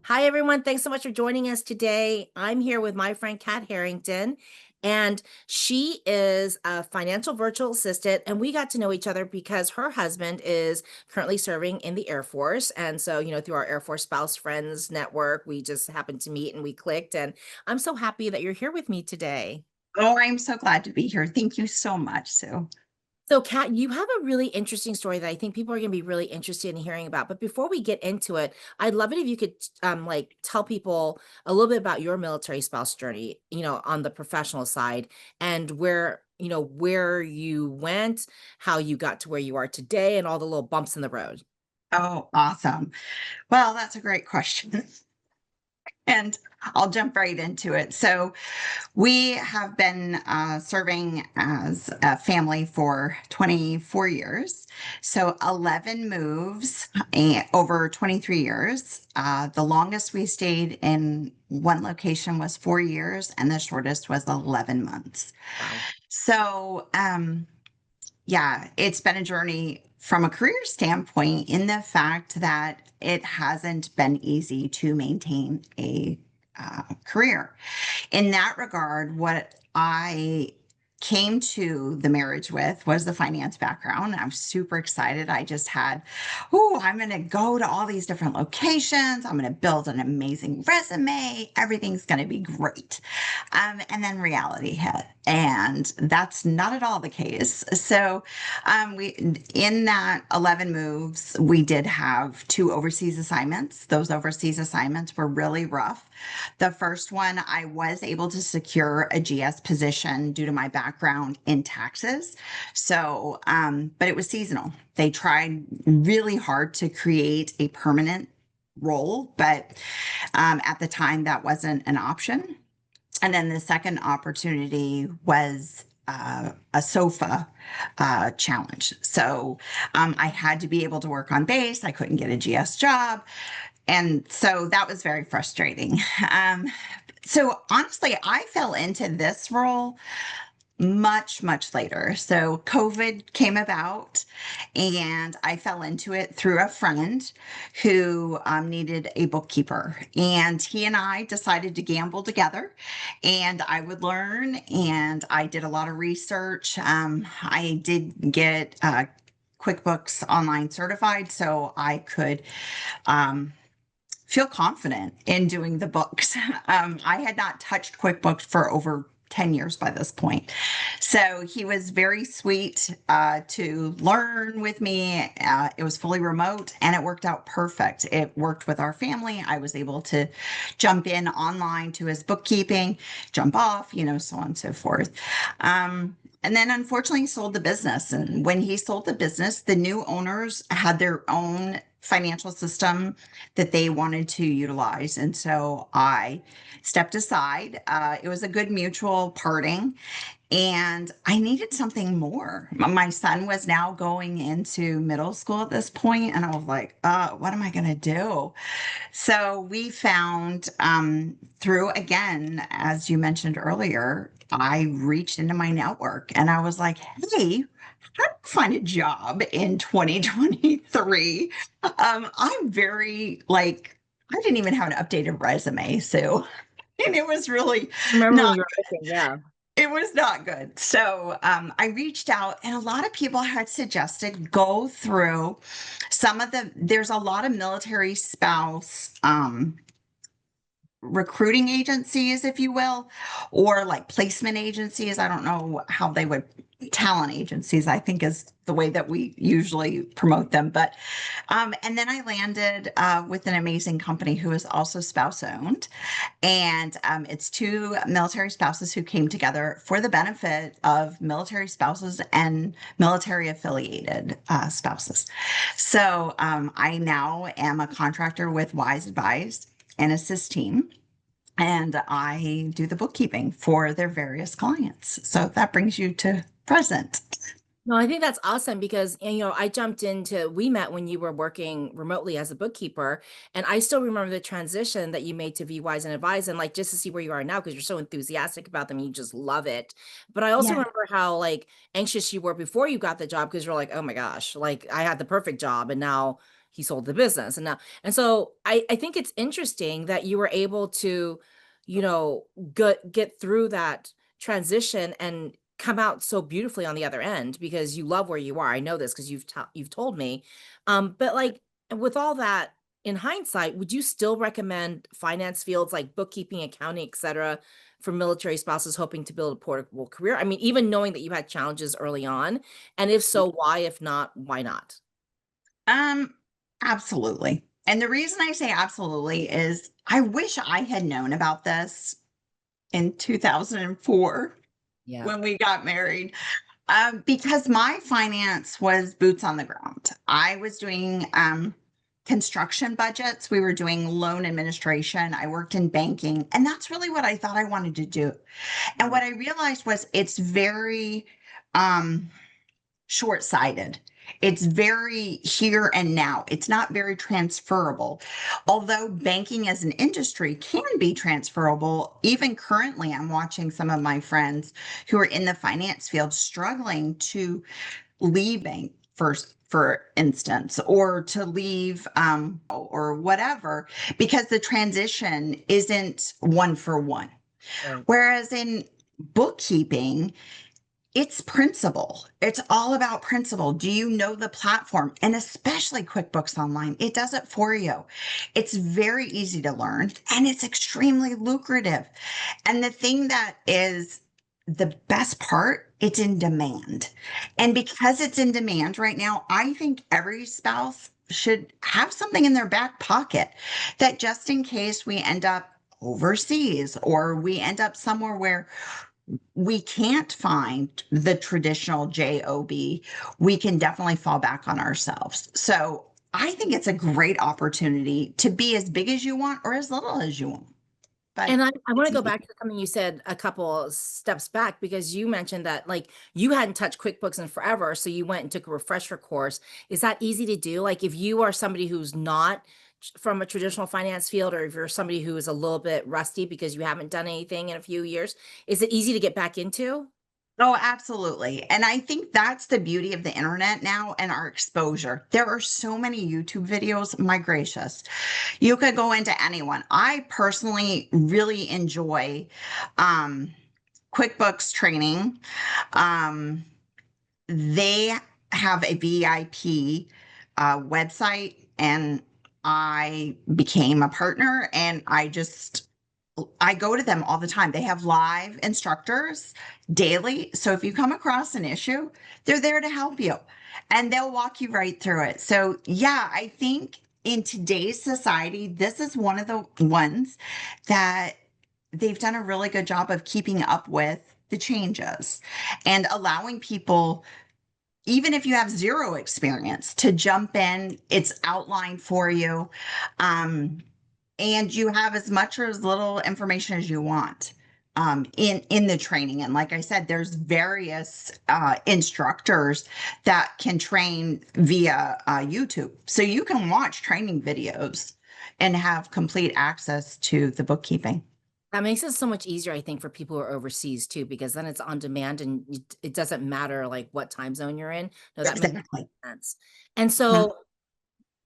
Hi, everyone. Thanks so much for joining us today. I'm here with my friend Kat Harrington, and she is a financial virtual assistant. And we got to know each other because her husband is currently serving in the Air Force. And so, through our Air Force spouse friends network, we just happened to meet and we clicked. And I'm so happy that you're here with me today. Oh, I'm so glad to be here. Thank you so much, Sue. So, Kat, you have a really interesting story that I think people are going to be really interested in hearing about. But before we get into it, I'd love it if you could, tell people a little bit about your military spouse journey, on the professional side, and where you went, how you got to where you are today, and all the little bumps in the road. Oh, awesome. Well, that's a great question. And I'll jump right into it. So, we have been serving as a family for 24 years. So, 11 moves over 23 years. The longest we stayed in one location was 4 years, and the shortest was 11 months. Wow. So, yeah, it's been a journey from a career standpoint in the fact that it hasn't been easy to maintain a career. In that regard, what I came to the marriage with was the finance background. I was super excited. I just had, oh, I'm going to go to all these different locations. I'm going to build an amazing resume. Everything's going to be great. And then reality hit. And that's not at all the case. So, we in that 11 moves, we did have two overseas assignments. Those overseas assignments were really rough. The first one, I was able to secure a GS position due to my background in taxes. So, but it was seasonal. They tried really hard to create a permanent role, but at the time that wasn't an option. And then the second opportunity was a sofa challenge. So I had to be able to work on base. I couldn't get a GS job. And so that was very frustrating. Um, so honestly, I fell into this role much, much later. So COVID came about, and I fell into it through a friend who needed a bookkeeper. And he and I decided to gamble together, and I would learn. And I did a lot of research. I did get QuickBooks Online certified so I could. Um, Feel confident in doing the books. I had not touched QuickBooks for over 10 years by this point. So he was very sweet to learn with me. It was fully remote and it worked out perfect. It worked with our family. I was able to jump in online to his bookkeeping, jump off, so on and so forth. And then unfortunately, he sold the business. And when he sold the business, the new owners had their own financial system that they wanted to utilize. And so I stepped aside. It was a good mutual parting. And I needed something more. My son was now going into middle school at this point, and I was like, what am I going to do? So we found through, again, as you mentioned earlier, I reached into my network and I was like, hey, how do I find a job in 2023? I'm very like, I didn't even have an updated resume. So, and it was really Remember when not you were looking? Yeah. it was not good. So I reached out, and a lot of people had suggested go through there's a lot of military spouse recruiting agencies, if you will, or like placement agencies. I don't know how they would, talent agencies, I think is the way that we usually promote them. But, and then I landed with an amazing company who is also spouse owned. And it's two military spouses who came together for the benefit of military spouses and military affiliated spouses. So I now am a contractor with Wise Advise and Assist team. And I do the bookkeeping for their various clients. So that brings you to present. No, I think that's awesome because, we met when you were working remotely as a bookkeeper. And I still remember the transition that you made to Be Wise and Advise, and like just to see where you are now, because you're so enthusiastic about them, you just love it. But I also Yeah. remember how like anxious you were before you got the job because you're like, oh my gosh, like I had the perfect job. And now he sold the business. And so I think it's interesting that you were able to, you know, get through that transition and come out so beautifully on the other end because you love where you are. I know this because you've told me. But like with all that in hindsight, would you still recommend finance fields like bookkeeping, accounting, et cetera, for military spouses hoping to build a portable career? I mean, even knowing that you had challenges early on, and if so, why? If not, why not? Um, Absolutely. And the reason I say absolutely is I wish I had known about this in 2004 Yeah. when we got married. Because my finance was boots on the ground. I was doing construction budgets. We were doing loan administration. I worked in banking, and that's really what I thought I wanted to do. And Right. what I realized was it's very um, short-sighted. It's very here and now. It's not very transferable. Although banking as an industry can be transferable, even currently, I'm watching some of my friends who are in the finance field struggling to leave bank first, for instance, or to leave or whatever, because the transition isn't one for one. Right. Whereas in bookkeeping, it's principle. It's all about principle. Do you know the platform? And especially QuickBooks Online, it does it for you. It's very easy to learn and it's extremely lucrative. And the thing that is the best part, it's in demand. And because it's in demand right now, I think every spouse should have something in their back pocket that just in case we end up overseas or we end up somewhere where we can't find the traditional job, we can definitely fall back on ourselves. So I think it's a great opportunity to be as big as you want or as little as you want, but And I want it's to go easy. back to something you said a couple steps back because you mentioned that like you hadn't touched QuickBooks in forever, so you went and took a refresher course. Is that easy to do? Like if you are somebody who's not from a traditional finance field, or if you're somebody who is a little bit rusty because you haven't done anything in a few years, is it easy to get back into? Oh, absolutely. And I think that's the beauty of the internet now and our exposure. There are so many YouTube videos. My gracious, you could go into anyone. I personally really enjoy um, QuickBooks training. Um, they have a VIP website, and I became a partner, and I go to them all the time. They have live instructors daily. So if you come across an issue, they're there to help you and they'll walk you right through it. So, yeah, I think in today's society, this is one of the ones that they've done a really good job of keeping up with the changes and allowing people, even if you have zero experience, to jump in. It's outlined for you. Um, and you have as much or as little information as you want in the training. And like I said, there's various instructors that can train via YouTube, so you can watch training videos and have complete access to the bookkeeping. That makes it so much easier, I think, for people who are overseas too, because then it's on demand and it doesn't matter like what time zone you're in. No, that makes Exactly. sense. And Mhm. so,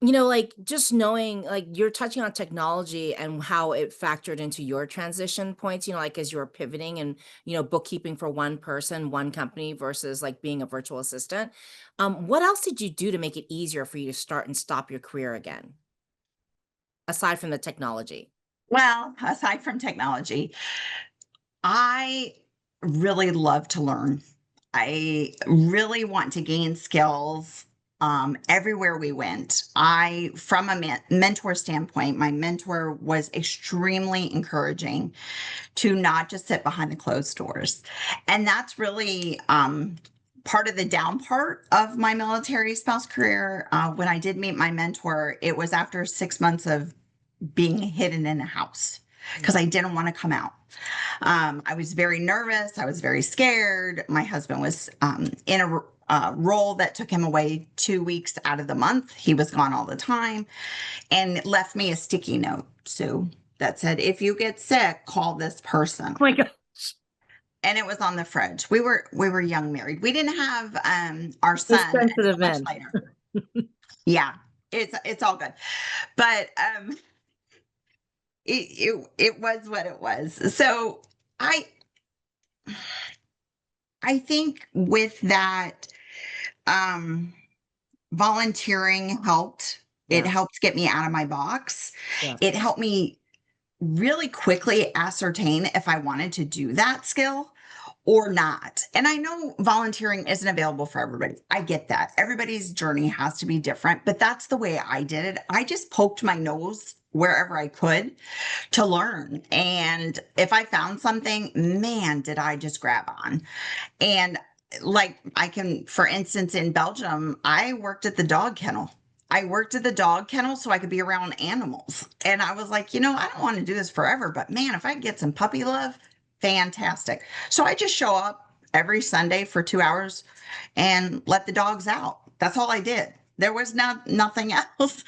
you know, like just knowing, like you're touching on technology and how it factored into your transition points, you know, like as you were pivoting and, you know, bookkeeping for one person, one company versus like being a virtual assistant. What else did you do to make it easier for you to start and stop your career again, aside from the technology? Well, aside from technology, I really love to learn. I really want to gain skills everywhere we went. From a mentor standpoint, my mentor was extremely encouraging to not just sit behind the closed doors. And that's really part of the down part of my military spouse career. When I did meet my mentor, it was after 6 months of being hidden in a house because I didn't want to come out. I was very nervous. I was very scared. My husband was in a role that took him away 2 weeks out of the month. He was gone all the time and left me a sticky note, Sue, that said, if you get sick, call this person. Oh my God. And it was on the fridge. We were young married. We didn't have our Those son until sensitive much men. later. Yeah. It's all good. But it was what it was. So I I think with that, um volunteering helped. It Yeah. helped get me out of my box. Yeah. It helped me really quickly ascertain if I wanted to do that skill or not. And I know volunteering isn't available for everybody. I get that. Everybody's journey has to be different, but that's the way I did it. I just poked my nose wherever I could to learn. And if I found something, man, did I just grab on. And like I can, for instance, in Belgium, I worked at the dog kennel. I worked at the dog kennel so I could be around animals. And I was like, I don't want to do this forever, but man, if I could get some puppy love, fantastic. So I just show up every Sunday for 2 hours and let the dogs out. That's all I did. There was nothing else.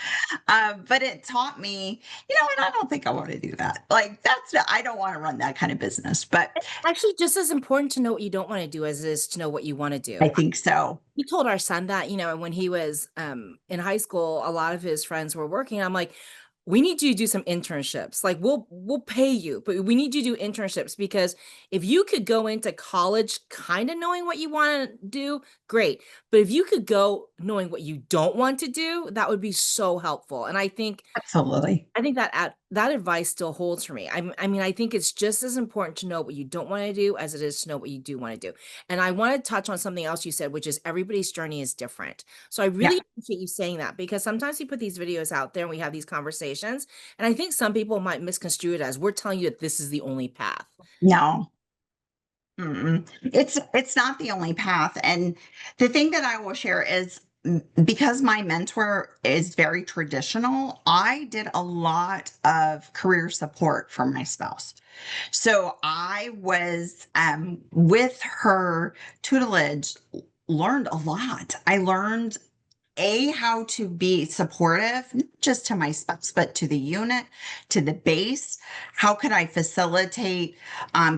But it taught me, and I don't think I want to do that. Like I don't want to run that kind of business, but Actually, just as important to know what you don't want to do as it is to know what you want to I do. think so. We told our son that, when he was in high school, a lot of his friends were working. I'm like, we need you to do some internships. Like we'll pay you, but we need you to do internships because if you could go into college kind of knowing what you want to do, great. But if you could go knowing what you don't want to do, that would be so helpful. And Absolutely. I think that advice still holds for me. I mean, I think it's just as important to know what you don't want to do as it is to know what you do want to do. And I want to touch on something else you said, which is everybody's journey is different. So I Yeah. really appreciate you saying that because sometimes we put these videos out there and we have these conversations, and I think some people might misconstrue it as we're telling you that this is the only path. No. Mm-mm. It's not the only path. And the thing that I will share is because my mentor is very traditional, I did a lot of career support for my spouse. So I was with her tutelage, learned a lot. I learned how to be supportive, not just to my spouse, but to the unit, to the base. How could I facilitate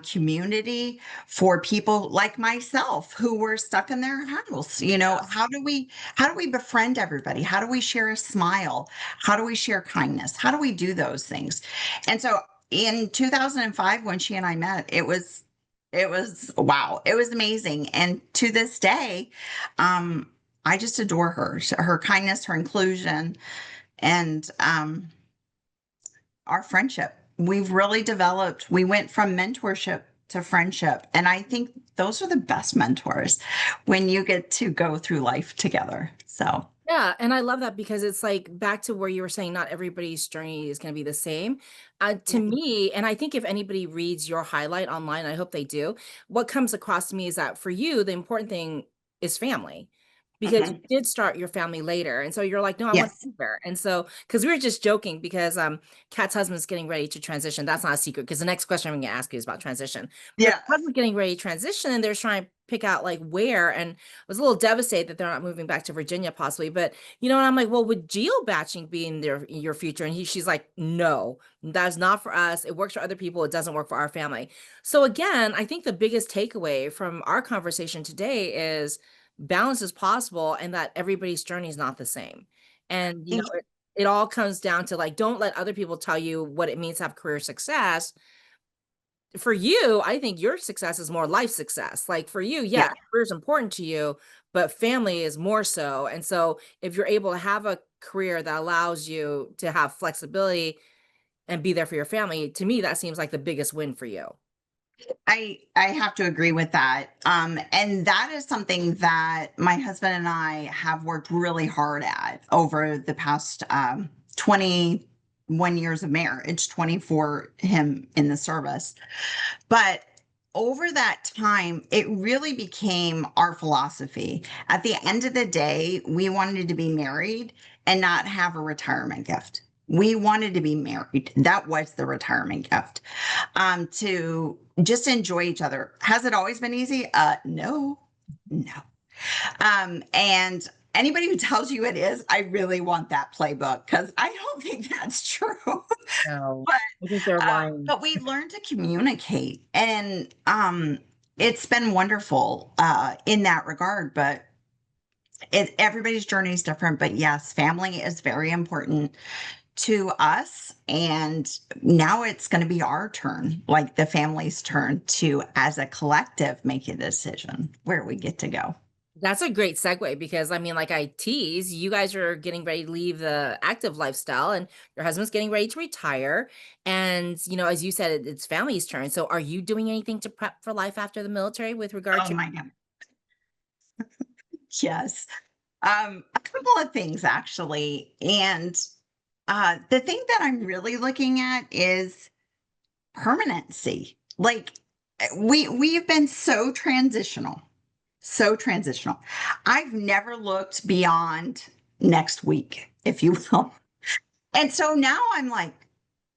community for people like myself who were stuck in their house? How do we befriend everybody? How do we share a smile? How do we share kindness? How do we do those things? And so in 2005, when she and I met, it was wow, it was amazing. And to this day, um, I just adore her, her kindness, her inclusion, and our friendship. We've really developed, we went from mentorship to friendship. And I think those are the best mentors when you get to go through life together. So, Yeah, and I love that because it's like back to where you were saying not everybody's journey is going to be the same. To yeah. me, and I think if anybody reads your highlight online, I hope they do, what comes across to me is that for you, the important thing is family. Because you Mhm. did start your family later. And so you're like, no, I want Yes. to be there. And so, because we were just joking because Kat's husband's getting ready to transition. That's not a secret because the next question I'm going to ask you is about transition. But Yeah. her husband's getting ready to transition and they're trying to pick out like where. And I was a little devastated that they're not moving back to Virginia possibly. But and I'm like, well, would geobatching be in your future? And she's like, no, that's not for us. It works for other people. It doesn't work for our family. So again, I think the biggest takeaway from our conversation today is balance is possible and that everybody's journey is not the same. And And it all comes down to like, don't let other people tell you what it means to have career success. For you, I think your success is more life success. Like for you, yeah, yes, career is important to you, but family is more so. And so if you're able to have a career that allows you to have flexibility and be there for your family, to me, that seems like the biggest win for you. I have to agree with that. And that is something that my husband and I have worked really hard at over the past 21 years of marriage, 20 for him in the service. But over that time, it really became our philosophy. At the end of the day, we wanted to be married and not have a retirement gift. We wanted to be married. That was the retirement gift. To just enjoy each other. Has it always been easy? No, no. And anybody who tells you it is, I really want that playbook because I don't think that's true. No, but I think they're lying. but we learned to communicate, and it's been wonderful in that regard. But Everybody's journey is different, but yes, family is very important to us. And now it's going to be our turn, like the family's turn to, as a collective, make a decision where we get to go. That's a great segue because I mean, like I tease, you guys are getting ready to leave the active lifestyle and your husband's getting ready to retire. And, as you said, it's family's turn. So are you doing anything to prep for life after the military with regard Oh to? my God. Yes. A couple of things actually. And the thing that I'm really looking at is permanency. Like we've been so transitional. I've never looked beyond next week, if you will. And so now I'm like,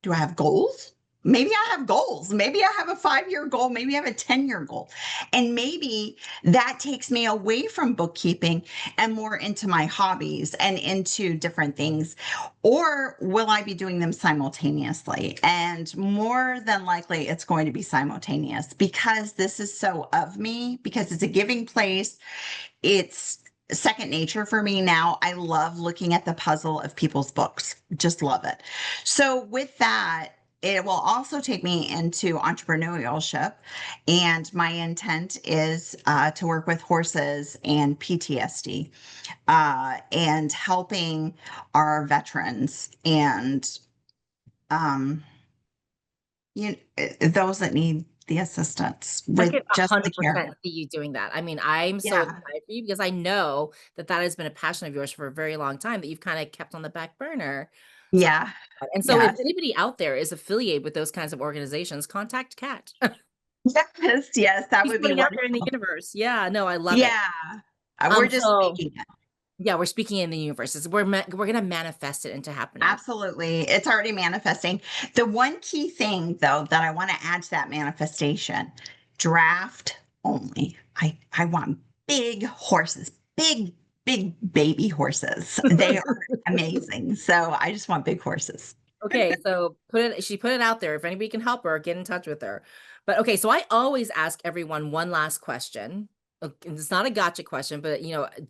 do I have goals? Maybe I have goals. Maybe I have a 5-year goal. Maybe I have a 10-year goal. And maybe that takes me away from bookkeeping and more into my hobbies and into different things. Or will I be doing them simultaneously? And more than likely, it's going to be simultaneous because this is so of me, because it's a giving place. It's second nature for me now. I love looking at the puzzle of people's books, just love it. So, with that, it will also take me into entrepreneurship. And my intent is to work with horses and PTSD and helping our veterans and those that need the assistance I with could just the care. 100% see you doing that. I mean, I'm so Yeah. excited for you because I know that that has been a passion of yours for a very long time that you've kind of kept on the back burner. So, Yeah. and so if Yes. anybody out there is affiliated with those kinds of organizations, contact Kat. Yes, yes, that She's would be putting out there in the wonderful. universe. Yeah, no, I love it. Yeah, we're just So speaking it. yeah, we're speaking in the universe. We're gonna manifest it into happening. Absolutely. It's already manifesting. The one key thing, though, that I want to add to that manifestation, draft only. I want big horses, big baby horses. They are amazing. So I just want big horses. Okay, so she put it out there. If anybody can help her, get in touch with her. But okay, so I always ask everyone one last question. And it's not a gotcha question, but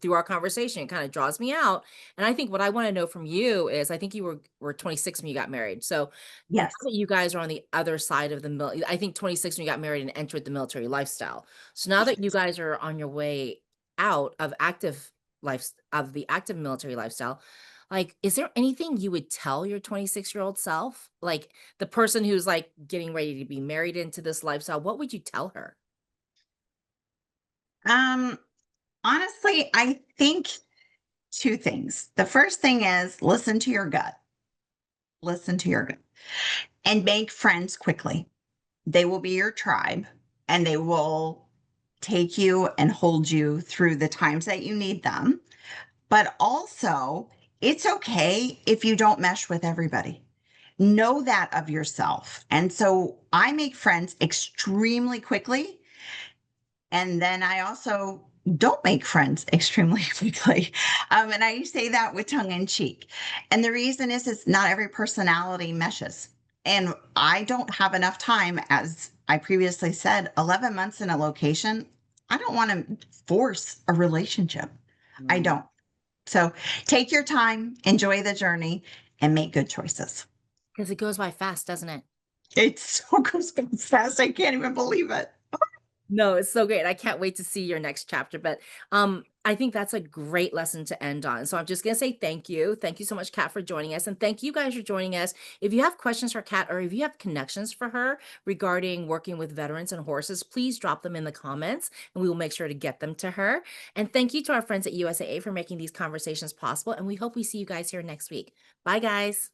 through our conversation, it kind of draws me out. And I think what I want to know from you is I think you were 26 when you got married. So now Yes. that you guys are on the other side of I think 26 when you got married and entered the military lifestyle. So now that you guys are on your way out of the active military lifestyle, like, is there anything you would tell your 26-year-old self? Like the person who's like getting ready to be married into this lifestyle, what would you tell her? Um, Honestly, I think two things. The first thing is listen to your gut. Listen to your gut and make friends quickly. They will be your tribe and they will take you and hold you through the times that you need them. But also, it's okay if you don't mesh with everybody. Know that of yourself. And so I make friends extremely quickly. And then I also don't make friends extremely quickly. And I say that with tongue in cheek. And the reason is not every personality meshes. And I don't have enough time, as I previously said, 11 months in a location. I don't want to force a relationship. I don't. So take your time, enjoy the journey, and make good choices. Because it goes by fast, doesn't it? It's so goes fast. I can't even believe it. No, it's so great. I can't wait to see your next chapter. But I think that's a great lesson to end on. So I'm just gonna say thank you. Thank you so much, Kat, for joining us. And thank you guys for joining us. If you have questions for Kat or if you have connections for her regarding working with veterans and horses, please drop them in the comments and we will make sure to get them to her. And thank you to our friends at USAA for making these conversations possible. And we hope we see you guys here next week. Bye, guys.